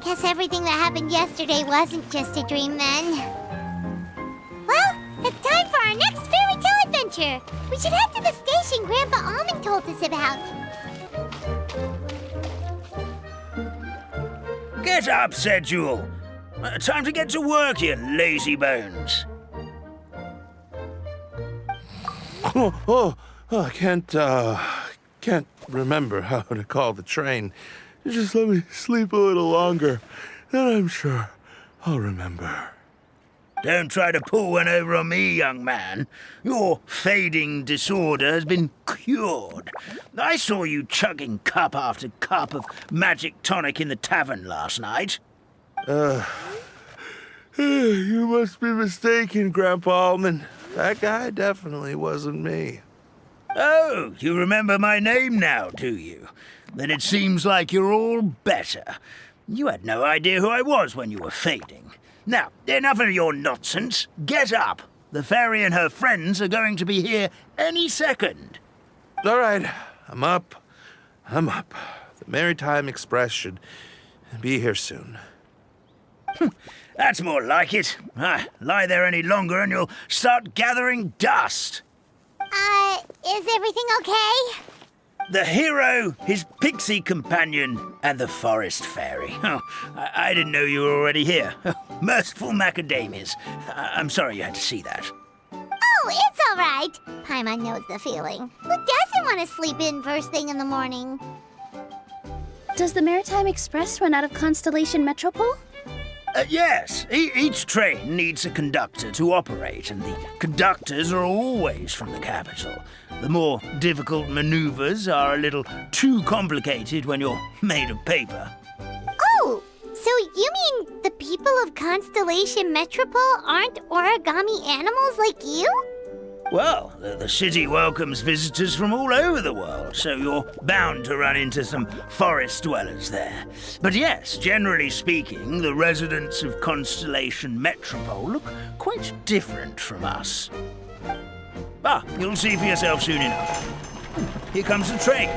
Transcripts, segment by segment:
Guess everything that happened yesterday wasn't just a dream then. Well, it's time for our next fairy tale adventure. We should head to the station Grandpa Almond told us about. Get up, said Jewel. Time to get to work, you lazy bones. I can't remember how to call the train. Just let me sleep a little longer, then I'm sure I'll remember. Don't try to pull one over on me, young man. Your fading disorder has been cured. I saw you chugging cup after cup of magic tonic in the tavern last night. You must be mistaken, Grandpa Almond. That guy definitely wasn't me. Oh, you remember my name now, do you? Then it seems like you're all better. You had no idea who I was when you were fading. Now, enough of your nonsense. Get up. The fairy and her friends are going to be here any second. All right, I'm up. The Maritime Express should be here soon. That's more like it. Lie there any longer and you'll start gathering dust. Is everything okay? The hero, his pixie companion, and the forest fairy. Oh, I didn't know you were already here. Merciful macadamias. I'm sorry you had to see that. Oh, it's all right. Paimon knows the feeling. Who doesn't want to sleep in first thing in the morning? Does the Maritime Express run out of Constellation Metropole? Yes, each train needs a conductor to operate, and the conductors are always from the capital. The more difficult maneuvers are a little too complicated when you're made of paper. Oh, so you mean the people of Constellation Metropole aren't origami animals like you? Well, the city welcomes visitors from all over the world, so you're bound to run into some forest dwellers there. But yes, generally speaking, the residents of Constellation Metropole look quite different from us. You'll see for yourself soon enough. Here comes the train.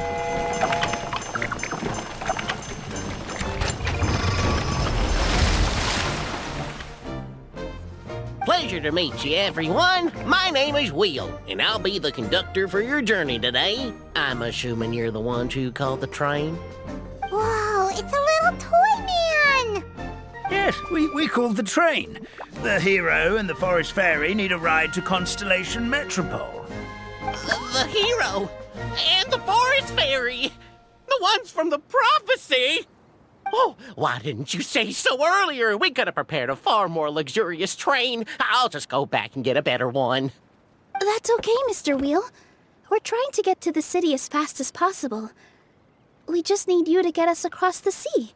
Pleasure to meet you, everyone. My name is Will, and I'll be the conductor for your journey today. I'm assuming you're the ones who called the train. Whoa, it's a little toy man! Yes, we called the train. The hero and the forest fairy need a ride to Constellation Metropole. The hero and the forest fairy, the ones from the prophecy. Oh, why didn't you say so earlier? We could have prepared a far more luxurious train. I'll just go back and get a better one. That's okay, Mr. Wheel. We're trying to get to the city as fast as possible. We just need you to get us across the sea.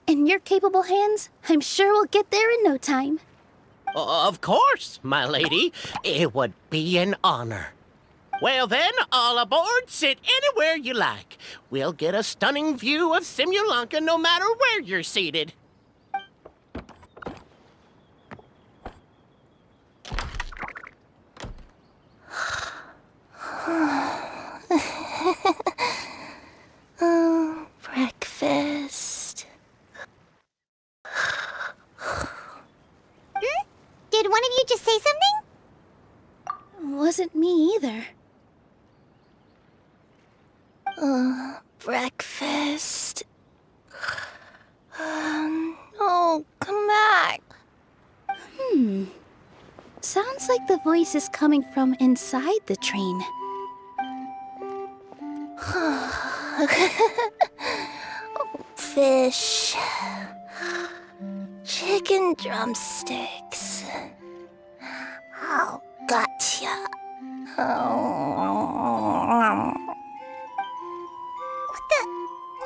In your capable hands, I'm sure we'll get there in no time. Of course, my lady. It would be an honor. Well then, all aboard, sit anywhere you like. We'll get a stunning view of Simulanka no matter where you're seated. Breakfast. Did one of you just say something? Wasn't me either. Breakfast. No, come back. Sounds like the voice is coming from inside the train. Fish. Chicken drumsticks. Oh, gotcha.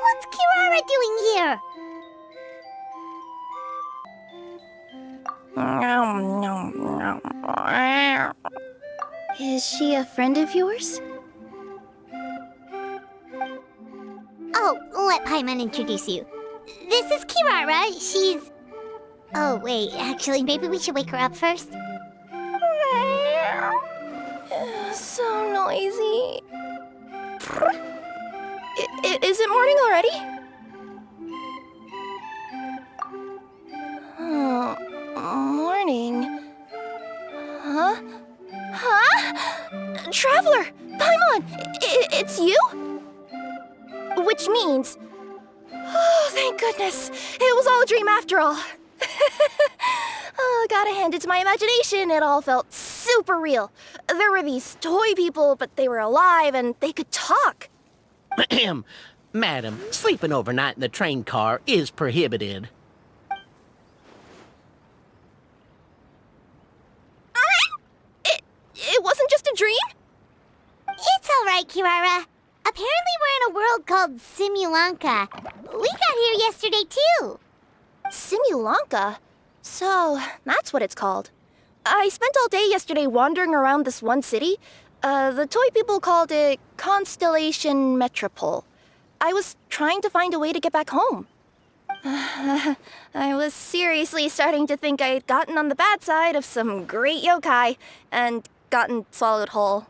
What's Kirara doing here? Is she a friend of yours? Oh, let Paimon introduce you. This is Kirara. She's... Oh, wait. Actually, maybe we should wake her up first. So noisy. Is it morning already? it's you? Which means... Oh, thank goodness. It was all a dream after all. Oh, gotta hand it to my imagination. It all felt super real. There were these toy people, but they were alive and they could talk. Madam, sleeping overnight in the train car is prohibited. It wasn't just a dream? It's all right, Kirara. Apparently we're in a world called Simulanka. We got here yesterday, too. Simulanka? So, that's what it's called. I spent all day yesterday wandering around this one city. The toy people called it Constellation Metropole. I was trying to find a way to get back home. I was seriously starting to think I'd gotten on the bad side of some great yokai and gotten swallowed whole.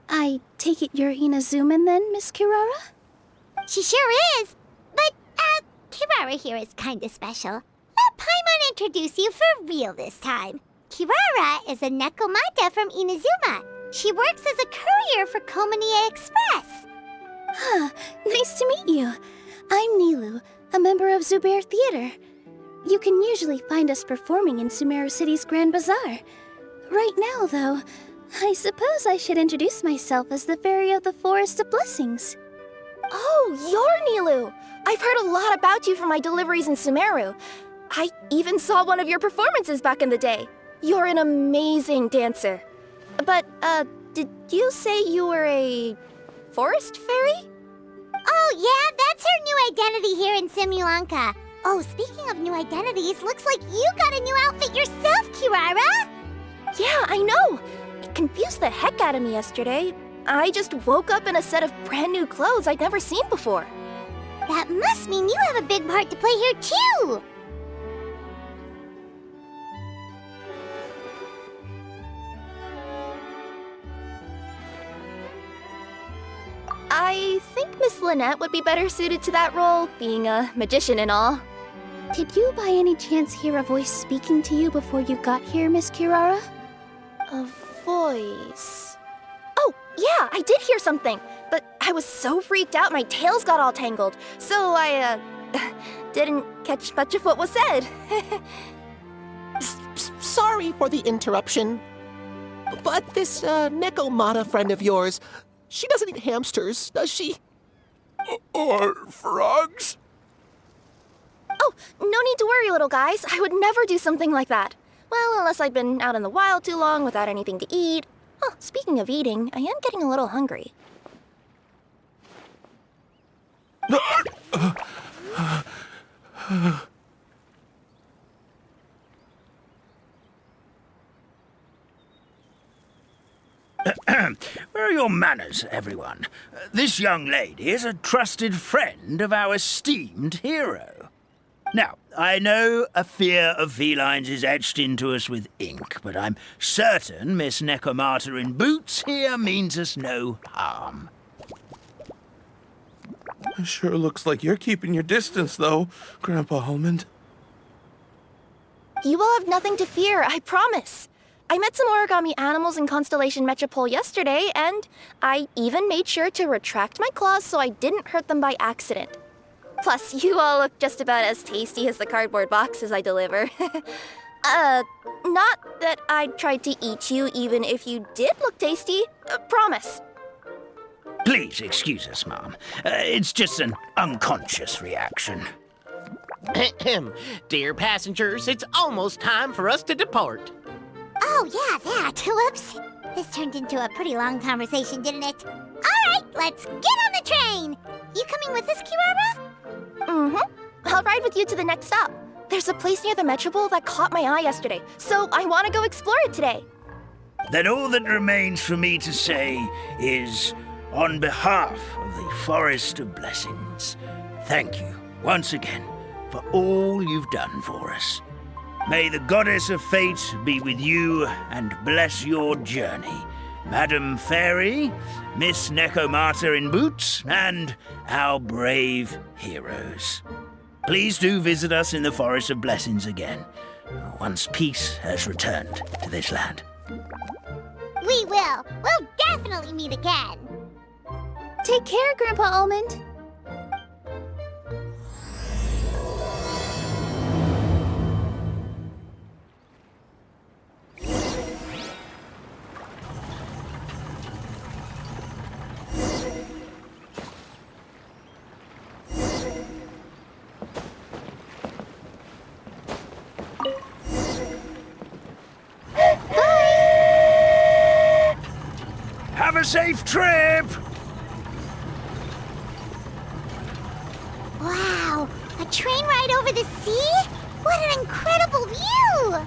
I take it you're Inazuman then, Miss Kirara? She sure is. But, Kirara here is kinda special. Let Paimon introduce you for real this time. Kirara is a Nekomata from Inazuma. She works as a courier for Komanie Express. Nice to meet you. I'm Nilou, a member of Zubair Theater. You can usually find us performing in Sumeru City's Grand Bazaar. Right now, though, I suppose I should introduce myself as the Fairy of the Forest of Blessings. Oh, you're Nilou! I've heard a lot about you from my deliveries in Sumeru. I even saw one of your performances back in the day. You're an amazing dancer. But, did you say you were a forest fairy? Oh, yeah, that's her new identity here in Simulanka. Oh, speaking of new identities, looks like you got a new outfit yourself, Kirara! Yeah, I know! It confused the heck out of me yesterday. I just woke up in a set of brand new clothes I'd never seen before. That must mean you have a big part to play here, too! I think Miss Lynette would be better suited to that role, being a magician and all. Did you by any chance hear a voice speaking to you before you got here, Miss Kirara? A voice... Oh, yeah, I did hear something, but I was so freaked out my tails got all tangled, so I, didn't catch much of what was said. Sorry for the interruption, but this, Nekomata friend of yours, she doesn't eat hamsters, does she? Or frogs? Oh, no need to worry, little guys. I would never do something like that. Well, unless I've been out in the wild too long without anything to eat. Oh, speaking of eating, I am getting a little hungry. Where are your manners, everyone? This young lady is a trusted friend of our esteemed hero. Now, I know a fear of felines is etched into us with ink, but I'm certain Miss Nekomata in boots here means us no harm. It sure looks like you're keeping your distance, though, Grandpa Almond. You will have nothing to fear, I promise. I met some origami animals in Constellation Metropole yesterday, and I even made sure to retract my claws so I didn't hurt them by accident. Plus, you all look just about as tasty as the cardboard boxes I deliver. Not that I'd try to eat you even if you did look tasty. Promise. Please excuse us, Mom. It's just an unconscious reaction. Dear passengers, it's almost time for us to depart. Oh, yeah, that. Whoops. This turned into a pretty long conversation, didn't it? All right, let's get on the train. You coming with us, Kirara? Mm-hmm. I'll ride with you to the next stop. There's a place near the Metropole that caught my eye yesterday, so I want to go explore it today. Then all that remains for me to say is, on behalf of the Forest of Blessings, thank you once again for all you've done for us. May the goddess of fate be with you and bless your journey, Madam Fairy, Miss Nekomata in boots, and our brave heroes. Please do visit us in the Forest of Blessings again, once peace has returned to this land. We will. We'll definitely meet again. Take care, Grandpa Almond. Have a safe trip! Wow, a train ride over the sea? What an incredible view!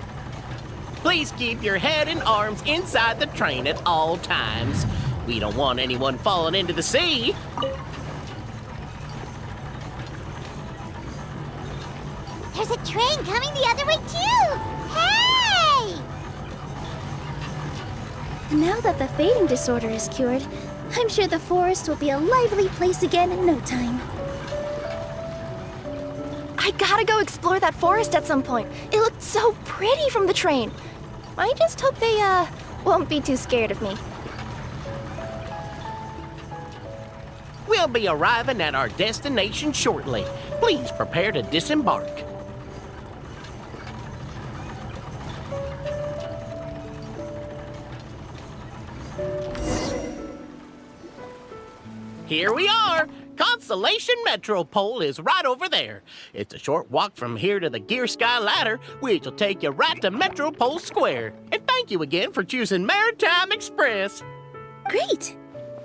Please keep your head and arms inside the train at all times. We don't want anyone falling into the sea. There's a train coming the other way too! Hey! Now that the fading disorder is cured, I'm sure the forest will be a lively place again in no time. I gotta go explore that forest at some point. It looked so pretty from the train. I just hope they, won't be too scared of me. We'll be arriving at our destination shortly. Please prepare to disembark. Here we are! Constellation Metropole is right over there. It's a short walk from here to the Gear Sky Ladder, which will take you right to Metropole Square. And thank you again for choosing Maritime Express. Great!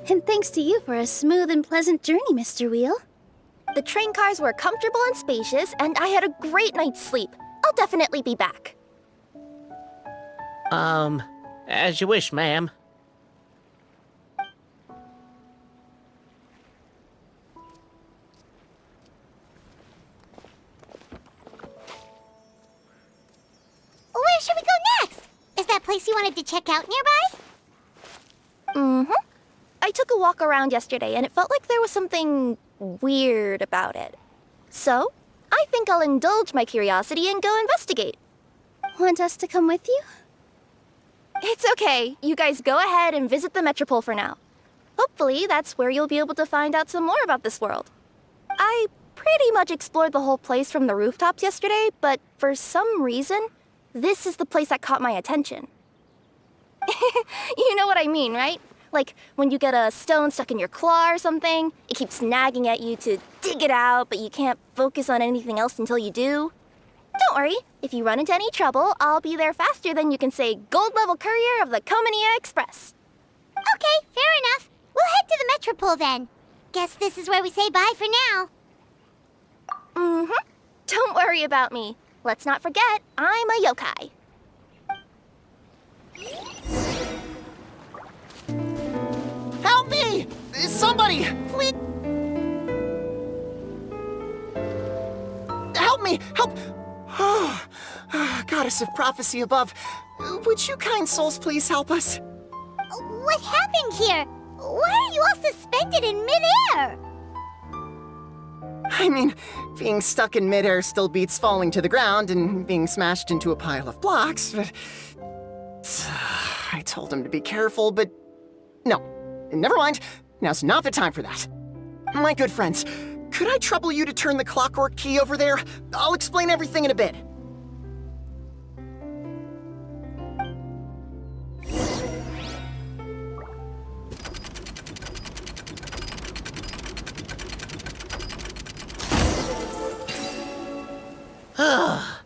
And thanks to you for a smooth and pleasant journey, Mr. Wheel. The train cars were comfortable and spacious, and I had a great night's sleep. I'll definitely be back. As you wish, ma'am. Where should we go next? Is that place you wanted to check out nearby? Mm-hmm. I took a walk around yesterday, and it felt like there was something weird about it. So, I think I'll indulge my curiosity and go investigate. Want us to come with you? It's okay. You guys go ahead and visit the Metropole for now. Hopefully, that's where you'll be able to find out some more about this world. I pretty much explored the whole place from the rooftops yesterday, but for some reason, this is the place that caught my attention. You know what I mean, right? Like when you get a stone stuck in your claw or something, it keeps nagging at you to dig it out, but you can't focus on anything else until you do. Don't worry, if you run into any trouble, I'll be there faster than you can say gold level courier of the Comania Express. Okay, fair enough. We'll head to the Metropole then. Guess this is where we say bye for now. Mm-hmm. Don't worry about me. Let's not forget, I'm a yokai. Help me! Somebody! Please! Help me! Help! Oh, Goddess of Prophecy above, would you kind souls please help us? What happened here? Why are you all suspended in midair? I mean, being stuck in midair still beats falling to the ground and being smashed into a pile of blocks, but... I told him to be careful, but... No, never mind. Now's not the time for that. My good friends, could I trouble you to turn the clockwork key over there? I'll explain everything in a bit. Oh,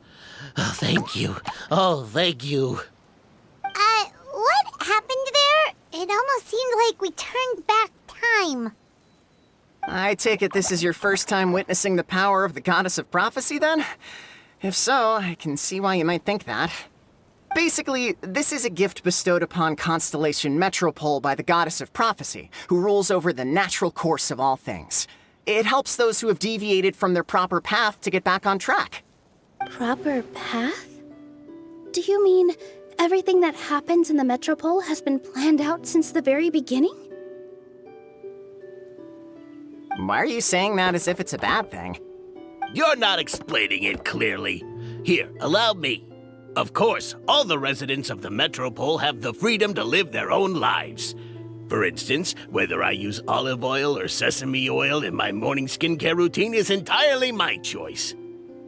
thank you. Oh, thank you. What happened there? It almost seemed like we turned back time. I take it this is your first time witnessing the power of the Goddess of Prophecy, then? If so, I can see why you might think that. Basically, this is a gift bestowed upon Constellation Metropole by the Goddess of Prophecy, who rules over the natural course of all things. It helps those who have deviated from their proper path to get back on track. Proper path? Do you mean everything that happens in the Metropole has been planned out since the very beginning? Why are you saying that as if it's a bad thing? You're not explaining it clearly. Here, allow me. Of course, all the residents of the Metropole have the freedom to live their own lives. For instance, whether I use olive oil or sesame oil in my morning skincare routine is entirely my choice.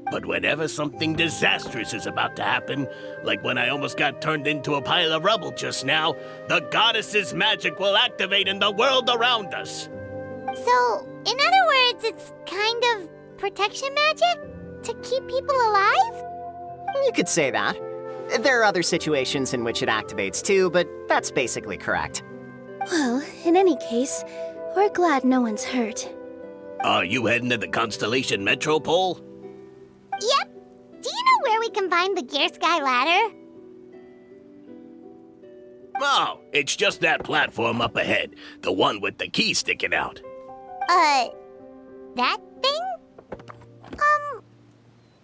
But whenever something disastrous is about to happen, like when I almost got turned into a pile of rubble just now, the goddess's magic will activate in the world around us. So, in other words, it's kind of protection magic? To keep people alive? You could say that. There are other situations in which it activates too, but that's basically correct. Well, in any case, we're glad no one's hurt. Are you heading to the Constellation Metropole? Yep. Do you know where we can find the Gear Sky Ladder? Oh, it's just that platform up ahead. The one with the key sticking out. That thing? Are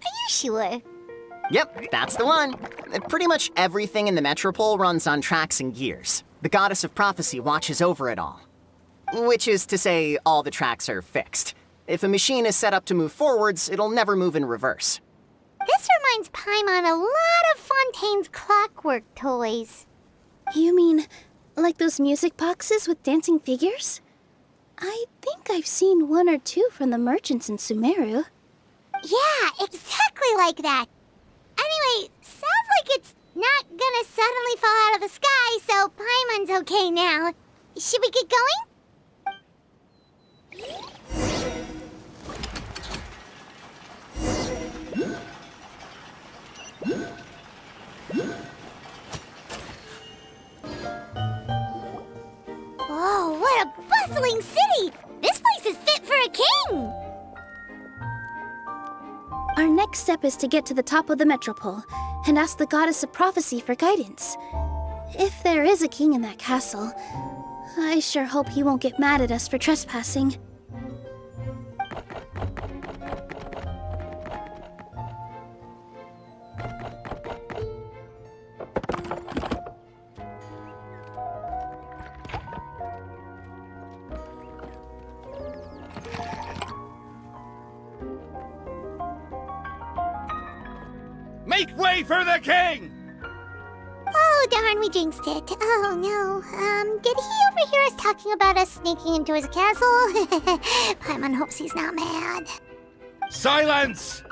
you sure? Yep, that's the one. Pretty much everything in the Metropole runs on tracks and gears. The Goddess of Prophecy watches over it all. Which is to say, all the tracks are fixed. If a machine is set up to move forwards, it'll never move in reverse. This reminds Paimon a lot of Fontaine's clockwork toys. You mean, like those music boxes with dancing figures? I think I've seen one or two from the merchants in Sumeru. Yeah, exactly like that. Anyway, sounds like it's not gonna suddenly fall out of the sky, so Paimon's okay now. Should we get going? Oh, what a bustling city! This place is fit for a king! Our next step is to get to the top of the Metropole and ask the Goddess of Prophecy for guidance. If there is a king in that castle, I sure hope he won't get mad at us for trespassing. Make way for the king! Oh, darn, we jinxed it. Oh, no. Did he overhear us talking about us sneaking into his castle? Paimon hopes he's not mad. Silence!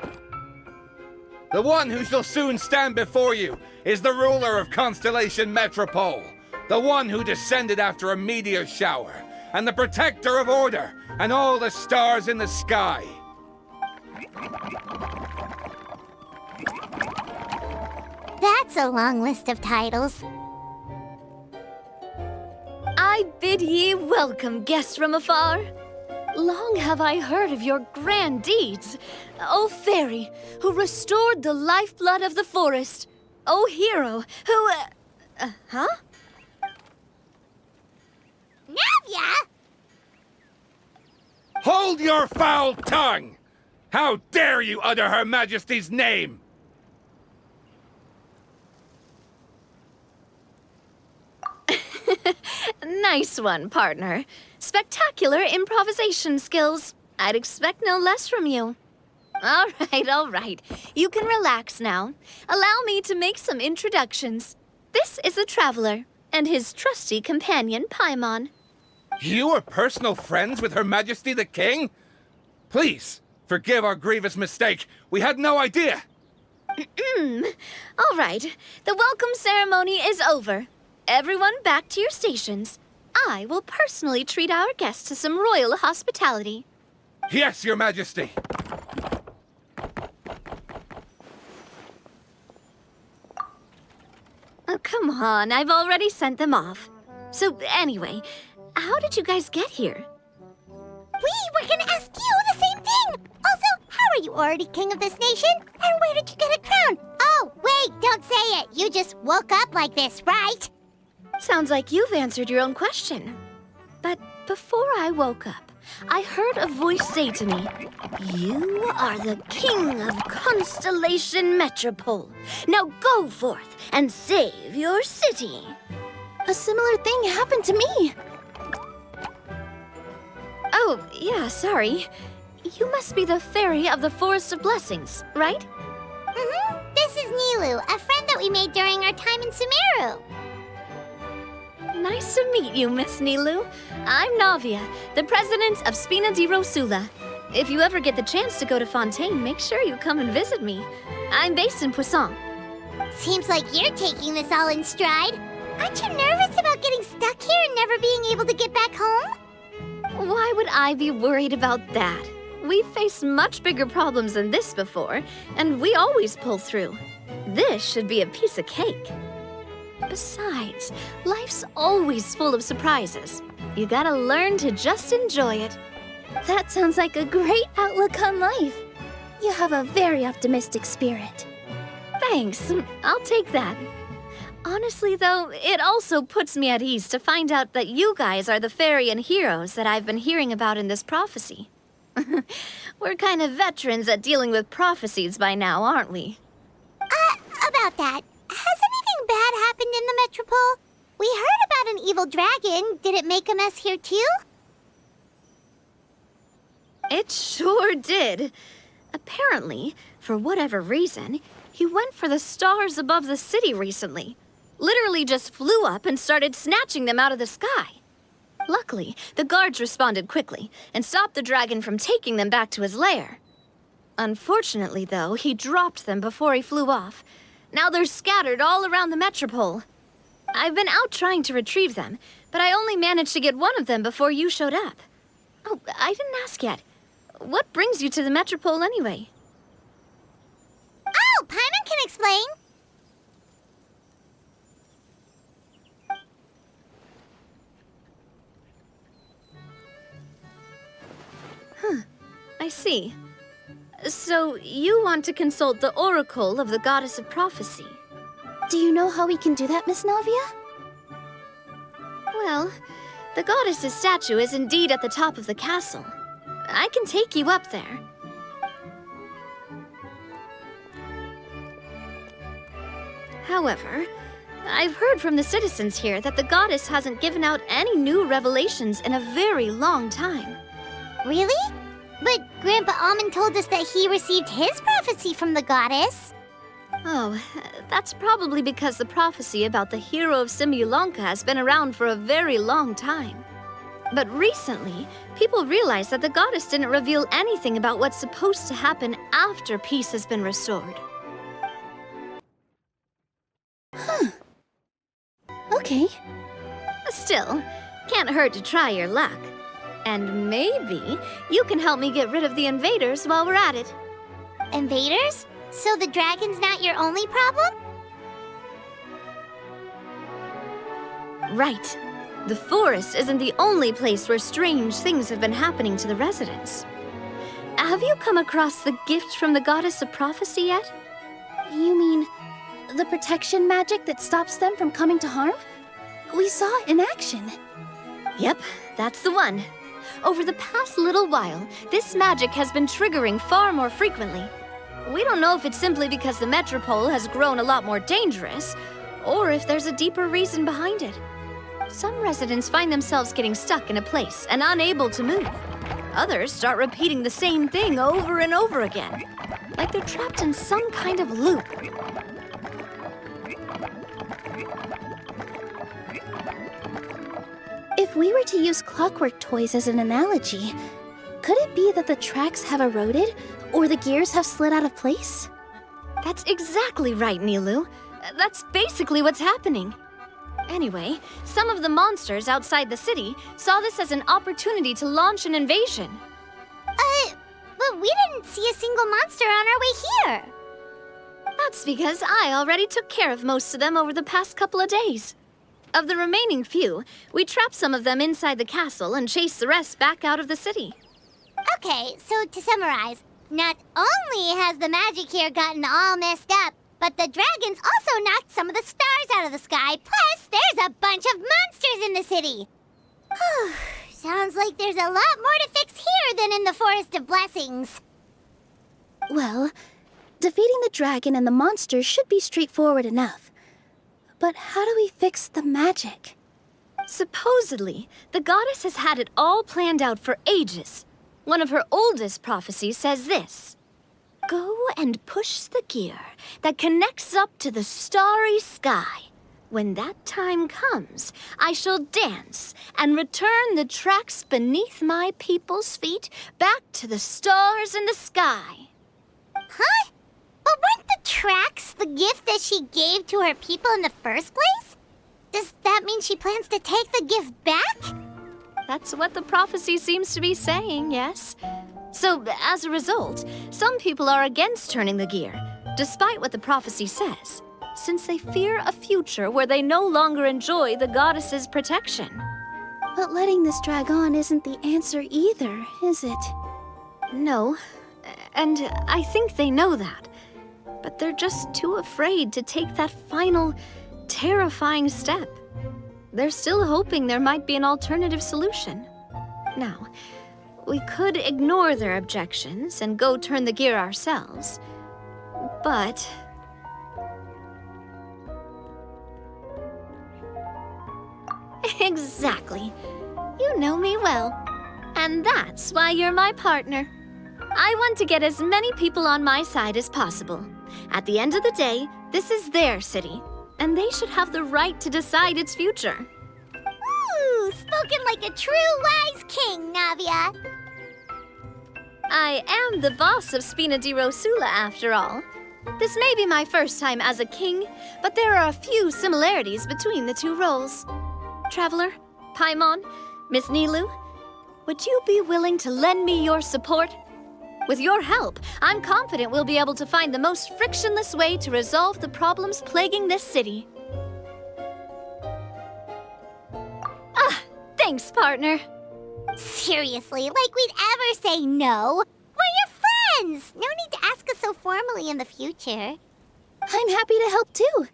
The one who shall soon stand before you is the ruler of Constellation Metropole, the one who descended after a meteor shower, and the protector of order and all the stars in the sky. That's a long list of titles. I bid ye welcome, guests from afar. Long have I heard of your grand deeds. O fairy, who restored the lifeblood of the forest. O hero, who... huh? Navia! Hold your foul tongue! How dare you utter Her Majesty's name? Nice one, partner. Spectacular improvisation skills. I'd expect no less from you. All right. You can relax now. Allow me to make some introductions. This is the Traveler, and his trusty companion, Paimon. You are personal friends with Her Majesty the King? Please, forgive our grievous mistake. We had no idea. All right. The welcome ceremony is over. Everyone back to your stations. I will personally treat our guests to some royal hospitality. Yes, Your Majesty. Oh, come on. I've already sent them off. So, anyway, how did you guys get here? We were gonna ask you the same thing! Also, how are you already king of this nation? And where did you get a crown? Oh, wait, don't say it. You just woke up like this, right? Sounds like you've answered your own question. But before I woke up, I heard a voice say to me, "You are the king of Constellation Metropole. Now go forth and save your city." A similar thing happened to me. Oh, yeah, sorry. You must be the fairy of the Forest of Blessings, right? This is Nilou, a friend that we made during our time in Sumeru. Nice to meet you, Miss Nilou. I'm Navia, the president of Spina di Rosula. If you ever get the chance to go to Fontaine, make sure you come and visit me. I'm based in Poisson. Seems like you're taking this all in stride. Aren't you nervous about getting stuck here and never being able to get back home? Why would I be worried about that? We've faced much bigger problems than this before, and we always pull through. This should be a piece of cake. Besides, life's always full of surprises. You gotta learn to just enjoy it. That sounds like a great outlook on life. You have a very optimistic spirit. Thanks, I'll take that. Honestly, though, it also puts me at ease to find out that you guys are the fairy and heroes that I've been hearing about in this prophecy. We're kind of veterans at dealing with prophecies by now, aren't we? About that, has anything bad happened in the Metropole? We heard about an evil dragon. Did it make a mess here too? It sure did. Apparently, for whatever reason, he went for the stars above the city recently. Literally just flew up and started snatching them out of the sky. Luckily, the guards responded quickly and stopped the dragon from taking them back to his lair. Unfortunately, though, he dropped them before he flew off. Now they're scattered all around the Metropole. I've been out trying to retrieve them, but I only managed to get one of them before you showed up. Oh, I didn't ask yet. What brings you to the Metropole anyway? Oh, Paimon can explain. I see. So, you want to consult the oracle of the goddess of prophecy? Do you know how we can do that, Miss Navia? Well, the goddess's statue is indeed at the top of the castle. I can take you up there. However, I've heard from the citizens here that the goddess hasn't given out any new revelations in a very long time. Really? But Grandpa Almond told us that he received his prophecy from the goddess. Oh, that's probably because the prophecy about the hero of Simulanka has been around for a very long time. But recently, people realized that the goddess didn't reveal anything about what's supposed to happen after peace has been restored. Okay. Still, can't hurt to try your luck. And maybe you can help me get rid of the invaders while we're at it. Invaders? So the dragon's not your only problem? Right. The forest isn't the only place where strange things have been happening to the residents. Have you come across the gift from the goddess of prophecy yet? You mean the protection magic that stops them from coming to harm? We saw it in action. Yep, that's the one. Over the past little while, this magic has been triggering far more frequently. We don't know if it's simply because the Metropole has grown a lot more dangerous, or if there's a deeper reason behind it. Some residents find themselves getting stuck in a place and unable to move. Others start repeating the same thing over and over again, like they're trapped in some kind of loop. If we were to use clockwork toys as an analogy, could it be that the tracks have eroded or the gears have slid out of place? That's exactly right, Nilou. That's basically what's happening. Anyway, some of the monsters outside the city saw this as an opportunity to launch an invasion. But we didn't see a single monster on our way here. That's because I already took care of most of them over the past couple of days. Of the remaining few, we trapped some of them inside the castle and chased the rest back out of the city. Okay, so to summarize, not only has the magic here gotten all messed up, but the dragons also knocked some of the stars out of the sky, plus there's a bunch of monsters in the city. Sounds like there's a lot more to fix here than in the Forest of Blessings. Well, defeating the dragon and the monsters should be straightforward enough. But how do we fix the magic? Supposedly, the goddess has had it all planned out for ages. One of her oldest prophecies says this: "Go and push the gear that connects up to the starry sky. When that time comes, I shall dance and return the tracks beneath my people's feet back to the stars in the sky. Huh? But weren't the tracks the gift that she gave to her people in the first place? Does that mean she plans to take the gift back? That's what the prophecy seems to be saying, yes. So, as a result, some people are against turning the gear, despite what the prophecy says, since they fear a future where they no longer enjoy the goddess's protection. But letting this drag on isn't the answer either, is it? No, and I think they know that. But they're just too afraid to take that final, terrifying step. They're still hoping there might be an alternative solution. Now, we could ignore their objections and go turn the gear ourselves. But... Exactly. You know me well. And that's why you're my partner. I want to get as many people on my side as possible. At the end of the day, this is their city, and they should have the right to decide its future. Ooh, spoken like a true wise king, Navia. I am the boss of Spina di Rosula, after all. This may be my first time as a king, but there are a few similarities between the two roles. Traveler, Paimon, Miss Nilou, would you be willing to lend me your support? With your help, I'm confident we'll be able to find the most frictionless way to resolve the problems plaguing this city. Thanks, partner. Seriously, like we'd ever say no. We're your friends. No need to ask us so formally in the future. I'm happy to help too.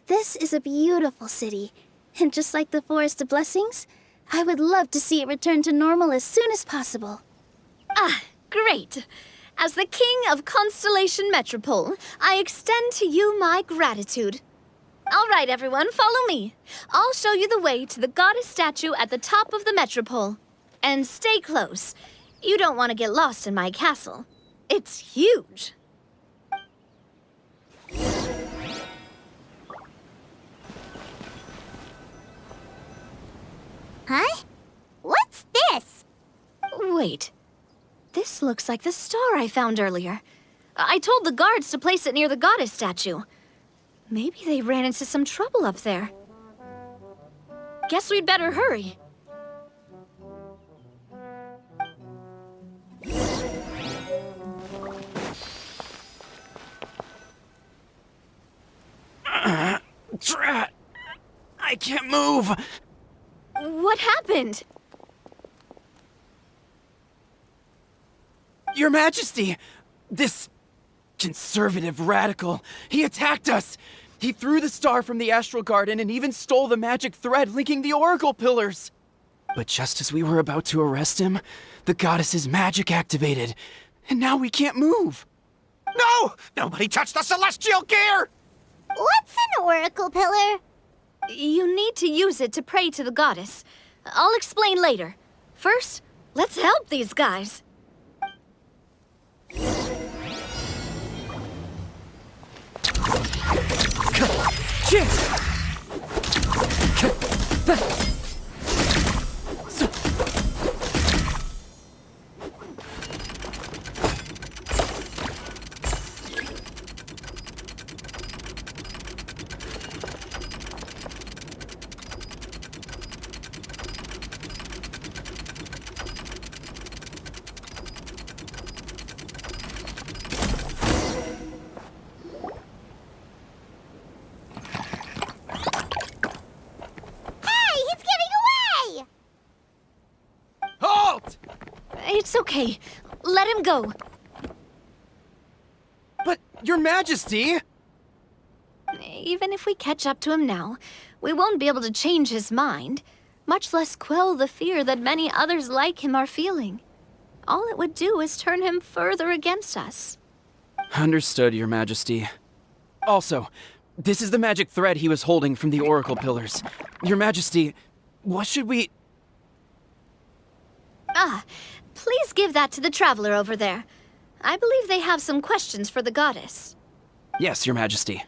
This is a beautiful city, and just like the Forest of Blessings, I would love to see it return to normal as soon as possible. Great. As the King of Constellation Metropole, I extend to you my gratitude. All right, everyone, follow me. I'll show you the way to the goddess statue at the top of the Metropole. And stay close. You don't want to get lost in my castle. It's huge. Huh? What's this? Wait. This looks like the star I found earlier. I told the guards to place it near the goddess statue. Maybe they ran into some trouble up there. Guess we'd better hurry. Drat! I can't move! What happened? Your Majesty! This conservative radical, he attacked us! He threw the star from the Astral Garden and even stole the magic thread linking the Oracle Pillars! But just as we were about to arrest him, the goddess's magic activated, and now we can't move! No! Nobody touched the celestial gear! What's an oracle pillar? You need to use it to pray to the goddess. I'll explain later. First, let's help these guys. It's okay. Let him go. But, Your Majesty! Even if we catch up to him now, we won't be able to change his mind, much less quell the fear that many others like him are feeling. All it would do is turn him further against us. Understood, Your Majesty. Also, this is the magic thread he was holding from the Oracle Pillars. Your Majesty, what should we... Please give that to the traveler over there. I believe they have some questions for the goddess. Yes, Your Majesty.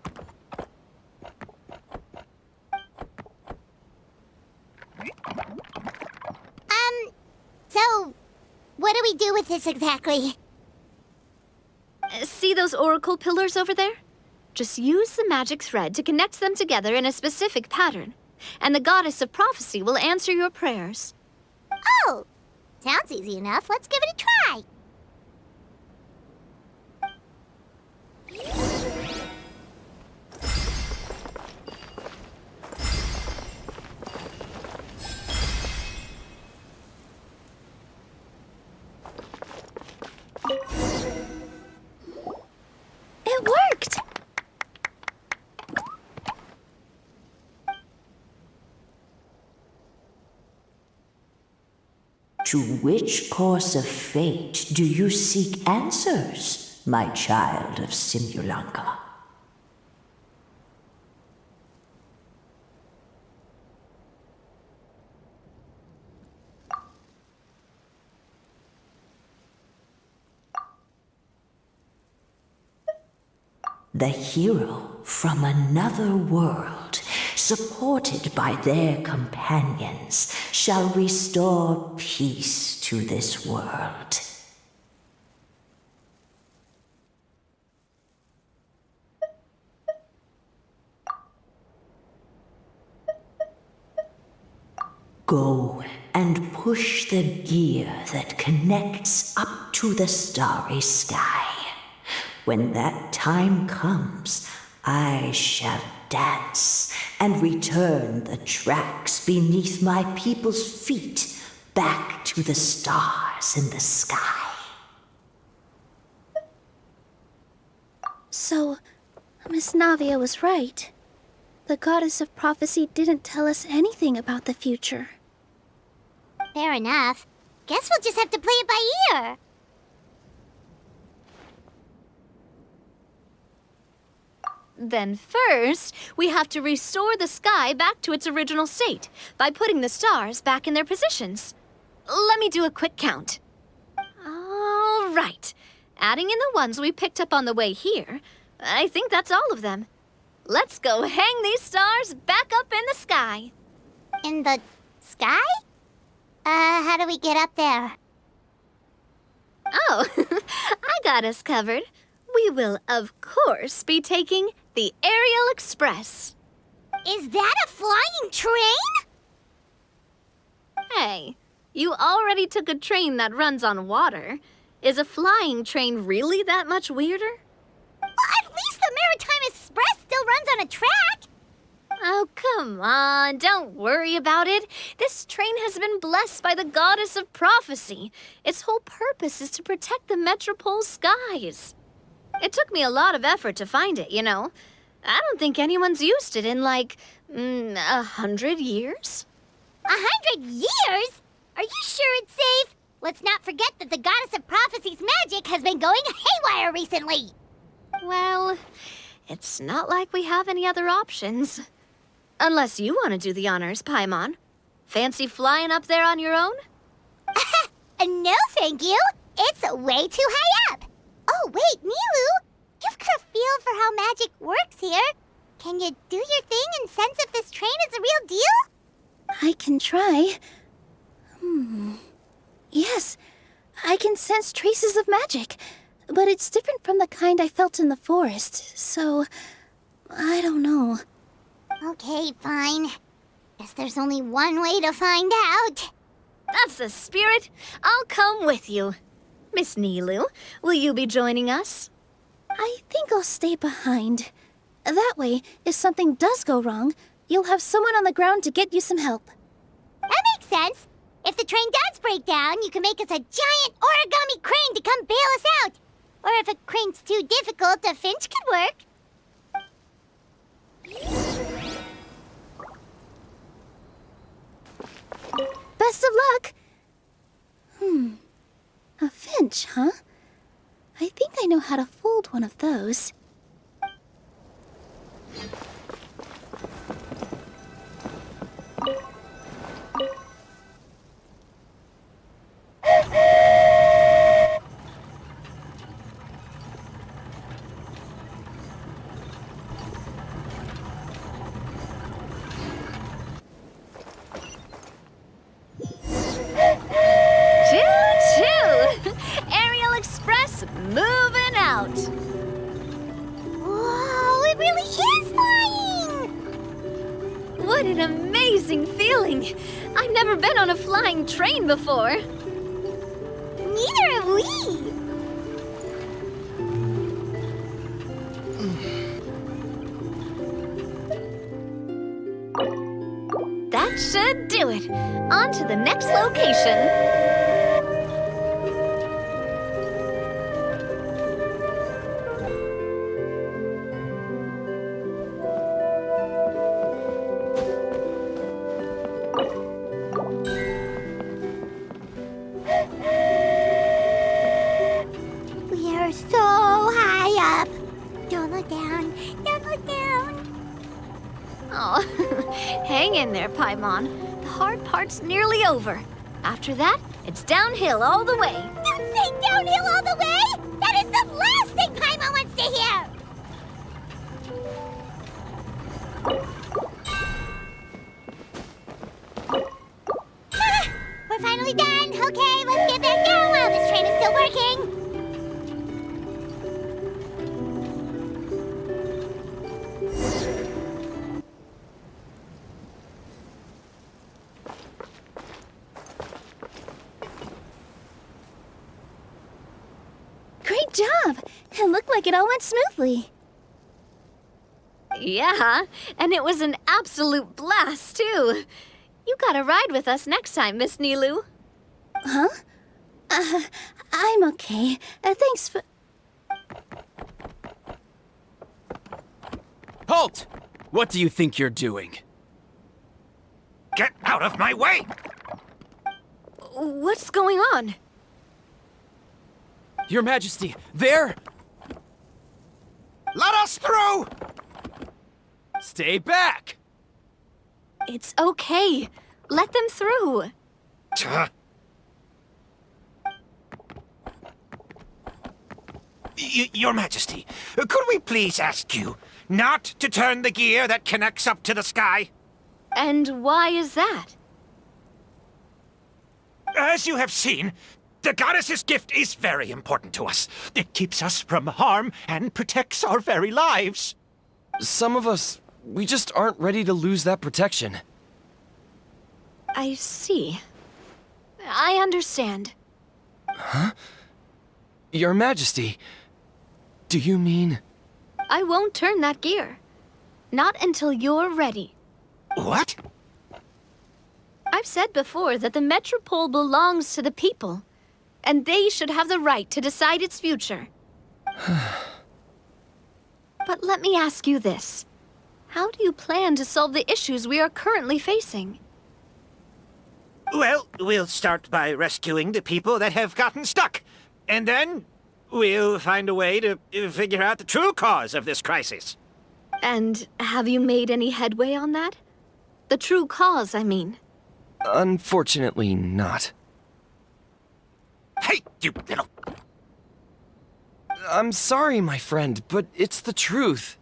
we do with this exactly? See those oracle pillars over there? Just use the magic thread to connect them together in a specific pattern, and the goddess of prophecy will answer your prayers. Oh, sounds easy enough. Let's give it a try. It worked! To which course of fate do you seek answers, my child of Simulanka? The hero from another world, supported by their companions, shall restore peace to this world. Go and push the gear that connects up to the starry sky. When that time comes, I shall dance and return the tracks beneath my people's feet back to the stars in the sky. So, Miss Navia was right. The goddess of prophecy didn't tell us anything about the future. Fair enough. Guess we'll just have to play it by ear. Then first, we have to restore the sky back to its original state by putting the stars back in their positions. Let me do a quick count. All right. Adding in the ones we picked up on the way here, I think that's all of them. Let's go hang these stars back up in the sky. In the sky? How do we get up there? Oh, I got us covered. We will, of course, be taking the Aerial Express. Is that a flying train? Hey, you already took a train that runs on water. Is a flying train really that much weirder? Well, at least the Maritime Express still runs on a track. Oh, come on, don't worry about it. This train has been blessed by the goddess of prophecy. Its whole purpose is to protect the Metropole's skies. It took me a lot of effort to find it, you know. I don't think anyone's used it in, like, 100 years. 100 years? Are you sure it's safe? Let's not forget that the goddess of prophecy's magic has been going haywire recently. Well, it's not like we have any other options. Unless you want to do the honors, Paimon. Fancy flying up there on your own? No, thank you. It's way too high up. Oh, wait, Nilou. You've got a feel for how magic works here. Can you do your thing and sense if this train is the real deal? I can try. Yes, I can sense traces of magic, but it's different from the kind I felt in the forest, so I don't know. Okay, fine. Guess there's only one way to find out. That's the spirit. I'll come with you. Miss Nilou, will you be joining us? I think I'll stay behind. That way, if something does go wrong, you'll have someone on the ground to get you some help. That makes sense. If the train does break down, you can make us a giant origami crane to come bail us out. Or if a crane's too difficult, a finch could work. Best of luck! A finch, huh? I think I know how to fold one of those. Choo-choo! out. Whoa, it really is flying! What an amazing feeling! I've never been on a flying train before. Neither have we! That should do it. On to the next location. We are so high up. Don't look down. Don't look down. Oh, hang in there, Paimon. The hard part's nearly over. After that, it's downhill all the way. Don't say downhill all the way! That is the last thing Paimon wants to hear! Ah, we're finally done! Okay, let's get back down while this train is still working! Great job! It looked like it all went smoothly. Yeah, and it was an absolute blast, too. You gotta ride with us next time, Miss Nilou. Huh? I'm okay. Thanks for... Halt! What do you think you're doing? Get out of my way! What's going on? Your Majesty, there! Let us through! Stay back! It's okay. Let them through. Your Majesty, could we please ask you not to turn the gear that connects up to the sky? And why is that? As you have seen, the goddess's gift is very important to us. It keeps us from harm and protects our very lives. Some of us, we just aren't ready to lose that protection. I see. I understand. Huh? Your Majesty, do you mean... I won't turn that gear. Not until you're ready. What? I've said before that the Metropole belongs to the people, and they should have the right to decide its future. But let me ask you this. How do you plan to solve the issues we are currently facing? Well, we'll start by rescuing the people that have gotten stuck. And then we'll find a way to figure out the true cause of this crisis. And have you made any headway on that? The true cause, I mean. Unfortunately not. Hey, you little... I'm sorry, my friend, but it's the truth.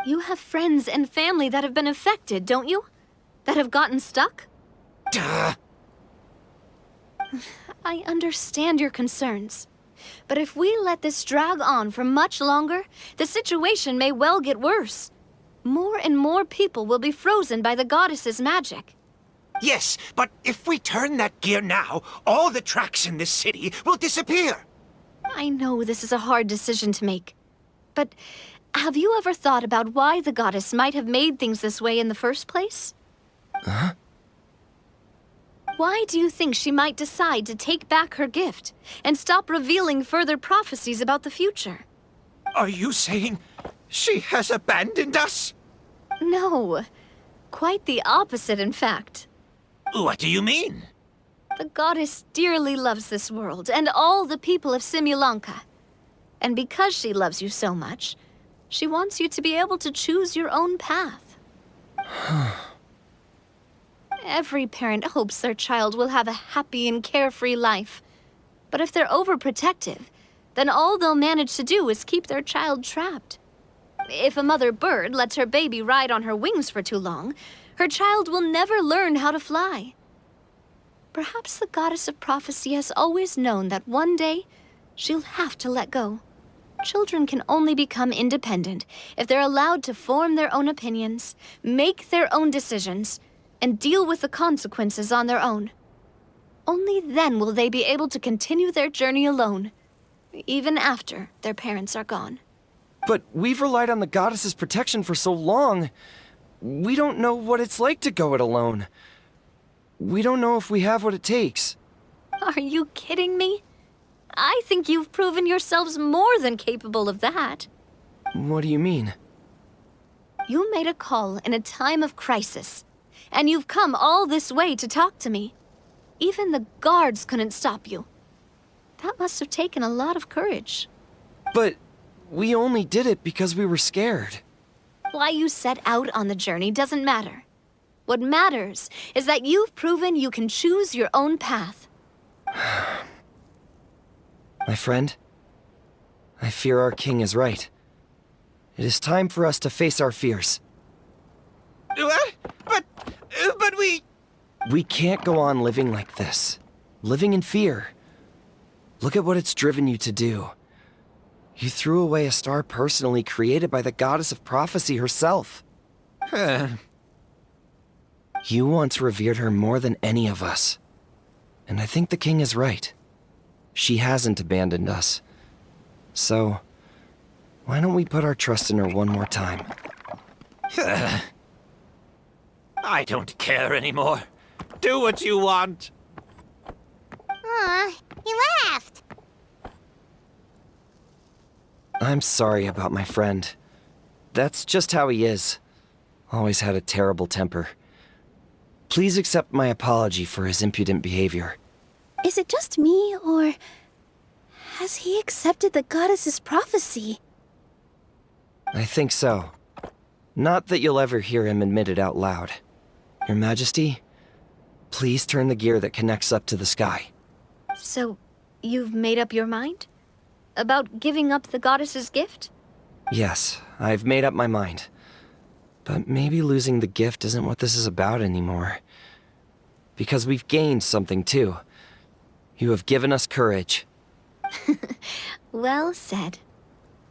You have friends and family that have been affected, don't you? That have gotten stuck? Duh. I understand your concerns. But if we let this drag on for much longer, the situation may well get worse. More and more people will be frozen by the goddess's magic. Yes, but if we turn that gear now, all the tracks in this city will disappear. I know this is a hard decision to make. But have you ever thought about why the goddess might have made things this way in the first place? Huh? Why do you think she might decide to take back her gift and stop revealing further prophecies about the future? Are you saying she has abandoned us? No. Quite the opposite, in fact. What do you mean? The goddess dearly loves this world and all the people of Simulanka. And because she loves you so much, she wants you to be able to choose your own path. Every parent hopes their child will have a happy and carefree life. But if they're overprotective, then all they'll manage to do is keep their child trapped. If a mother bird lets her baby ride on her wings for too long, her child will never learn how to fly. Perhaps the goddess of prophecy has always known that one day she'll have to let go. Children can only become independent if they're allowed to form their own opinions, make their own decisions, and deal with the consequences on their own. Only then will they be able to continue their journey alone, even after their parents are gone. But we've relied on the goddess's protection for so long. We don't know what it's like to go it alone. We don't know if we have what it takes. Are you kidding me? I think you've proven yourselves more than capable of that. What do you mean? You made a call in a time of crisis, and you've come all this way to talk to me. Even the guards couldn't stop you. That must have taken a lot of courage. But we only did it because we were scared. Why you set out on the journey doesn't matter. What matters is that you've proven you can choose your own path. My friend, I fear our king is right. It is time for us to face our fears. What? But we... We can't go on living like this. Living in fear. Look at what it's driven you to do. You threw away a star personally created by the goddess of prophecy herself. You once revered her more than any of us. And I think the king is right. She hasn't abandoned us. So, why don't we put our trust in her one more time? I don't care anymore. Do what you want. Aw, he laughed. I'm sorry about my friend. That's just how he is. Always had a terrible temper. Please accept my apology for his impudent behavior. Is it just me, or has he accepted the goddess's prophecy? I think so. Not that you'll ever hear him admit it out loud. Your Majesty, please turn the gear that connects up to the sky. So, you've made up your mind? About giving up the goddess's gift? Yes, I've made up my mind. But maybe losing the gift isn't what this is about anymore. Because we've gained something too. You have given us courage. Well said.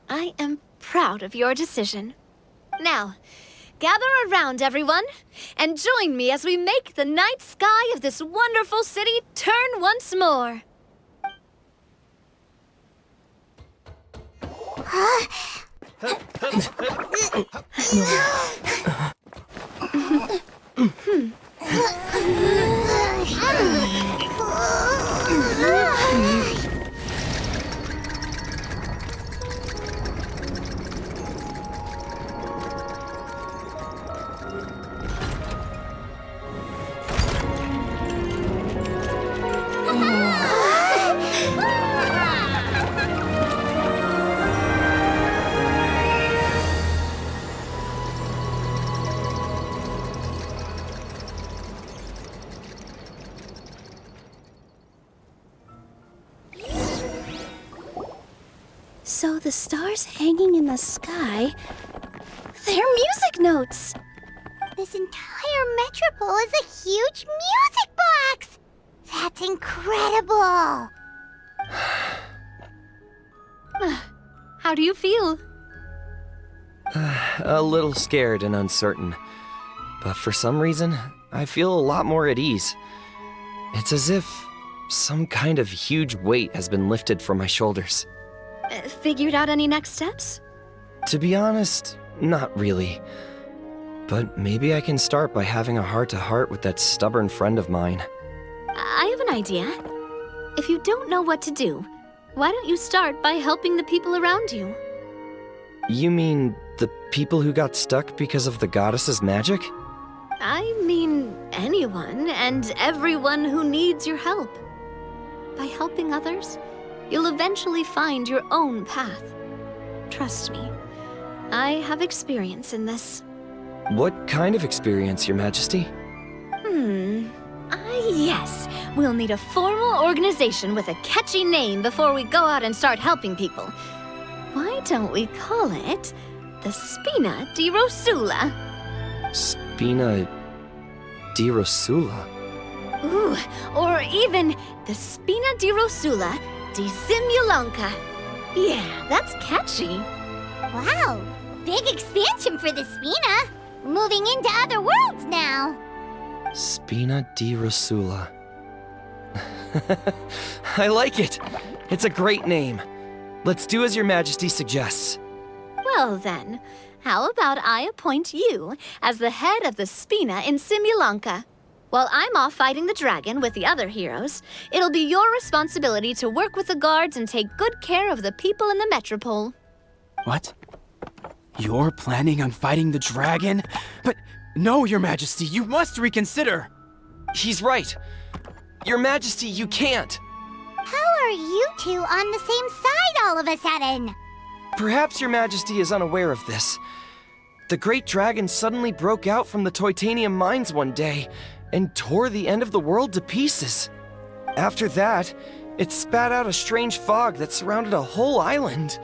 I am proud of your decision. Now, gather around, everyone, and join me as we make the night sky of this wonderful city turn once more. So the stars hanging in the sky, they're music notes! This entire metropole is a huge music box! That's incredible! How do you feel? A little scared and uncertain. But for some reason, I feel a lot more at ease. It's as if some kind of huge weight has been lifted from my shoulders. Figured out any next steps? To be honest, not really. But maybe I can start by having a heart-to-heart with that stubborn friend of mine. I have an idea. If you don't know what to do, why don't you start by helping the people around you? You mean the people who got stuck because of the goddess's magic? I mean anyone and everyone who needs your help. By helping others, you'll eventually find your own path. Trust me, I have experience in this. What kind of experience, Your Majesty? Yes. We'll need a formal organization with a catchy name before we go out and start helping people. Why don't we call it the Spina di Rosula? Spina di Rosula? Ooh, or even the Spina di Rosula di Simulanka. Yeah, that's catchy. Wow, big expansion for the Spina. Moving into other worlds now. Spina di Rosula. I like it. It's a great name. Let's do as Your Majesty suggests. Well then, how about I appoint you as the head of the Spina in Simulanka? While I'm off fighting the dragon with the other heroes, it'll be your responsibility to work with the guards and take good care of the people in the metropole. What? You're planning on fighting the dragon? But no, Your Majesty, you must reconsider. He's right. Your Majesty, you can't. How are you two on the same side all of a sudden? Perhaps Your Majesty is unaware of this. The great dragon suddenly broke out from the Titanium mines one day and tore the end of the world to pieces. After that, it spat out a strange fog that surrounded a whole island.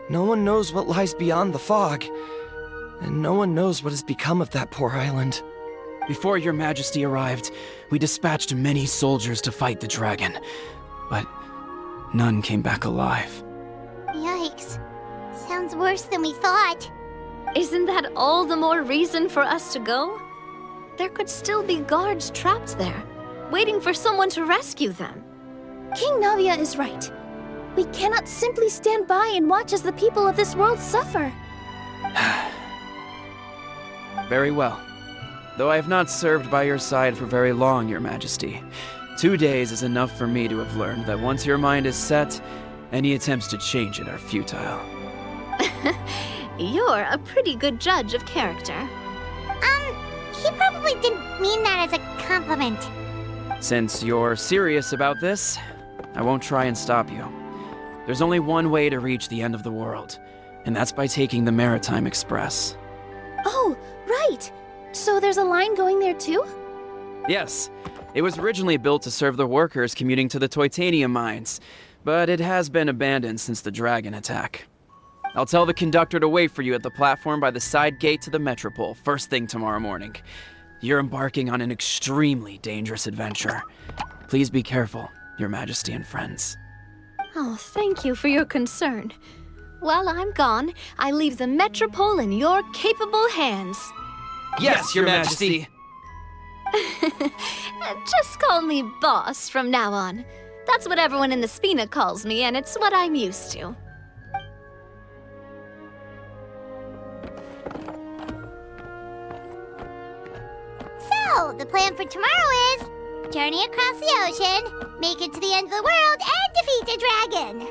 No one knows what lies beyond the fog, and no one knows what has become of that poor island. Before Your Majesty arrived, we dispatched many soldiers to fight the dragon, but none came back alive. Yikes. Sounds worse than we thought. Isn't that all the more reason for us to go? There could still be guards trapped there, waiting for someone to rescue them. King Navia is right. We cannot simply stand by and watch as the people of this world suffer. Very well. Though I have not served by your side for very long, Your Majesty. 2 days is enough for me to have learned that once your mind is set, any attempts to change it are futile. You're a pretty good judge of character. He probably didn't mean that as a compliment. Since you're serious about this, I won't try and stop you. There's only one way to reach the end of the world, and that's by taking the Maritime Express. Oh, right! So there's a line going there too? Yes, it was originally built to serve the workers commuting to the Titanium mines, but it has been abandoned since the dragon attack. I'll tell the conductor to wait for you at the platform by the side gate to the Metropole first thing tomorrow morning. You're embarking on an extremely dangerous adventure. Please be careful, Your Majesty and friends. Oh, thank you for your concern. While I'm gone, I leave the Metropole in your capable hands. Yes, Your Majesty! Just call me boss from now on. That's what everyone in the Spina calls me, and it's what I'm used to. So, the plan for tomorrow is journey across the ocean, make it to the end of the world, and defeat a dragon.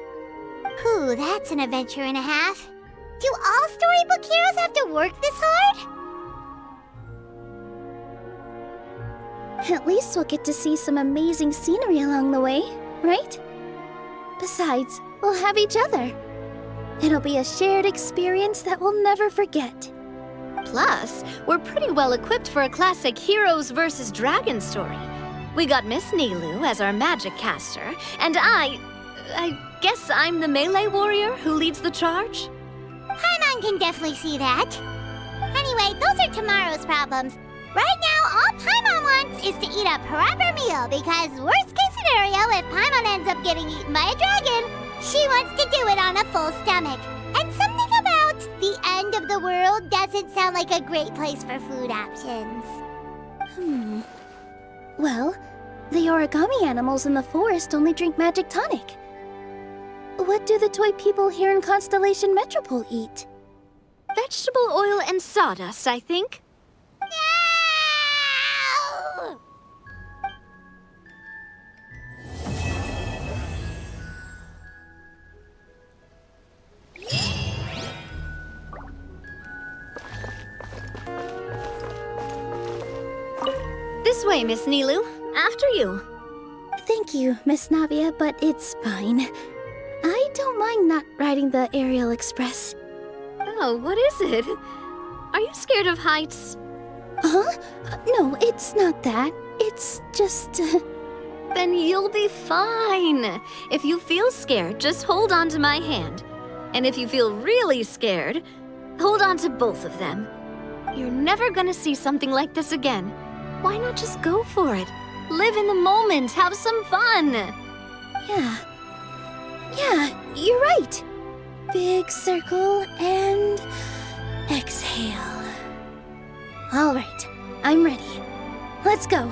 Whew, that's an adventure and a half. Do all storybook heroes have to work this hard? At least we'll get to see some amazing scenery along the way, right? Besides, we'll have each other. It'll be a shared experience that we'll never forget. Plus, we're pretty well equipped for a classic heroes versus dragon story. We got Miss Nilou as our magic caster, and I guess I'm the melee warrior who leads the charge? Paimon can definitely see that. Anyway, those are tomorrow's problems. Right now, all Paimon wants is to eat a proper meal, because worst case scenario, if Paimon ends up getting eaten by a dragon, she wants to do it on a full stomach. And something about the end of the world doesn't sound like a great place for food options. Well, the origami animals in the forest only drink magic tonic. What do the toy people here in Constellation Metropole eat? Vegetable oil and sawdust, I think. No! This way, Miss Nilou. After you. Thank you, Miss Navia, but it's fine. I don't mind not riding the Aerial Express. Oh, what is it? Are you scared of heights? Huh? No, it's not that. It's just... Then you'll be fine. If you feel scared, just hold on to my hand. And if you feel really scared, hold on to both of them. You're never gonna see something like this again. Why not just go for it? Live in the moment, have some fun. Yeah, you're right. right. Big circle and exhale. All right, I'm ready. Let's go.